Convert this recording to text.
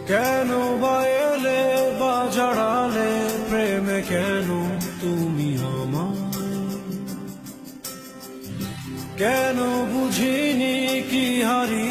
কেন বা এলে বা জড়ালে প্রেমে, কেন তুমি আমায়? কেন বুঝিনি কি হারিয়ে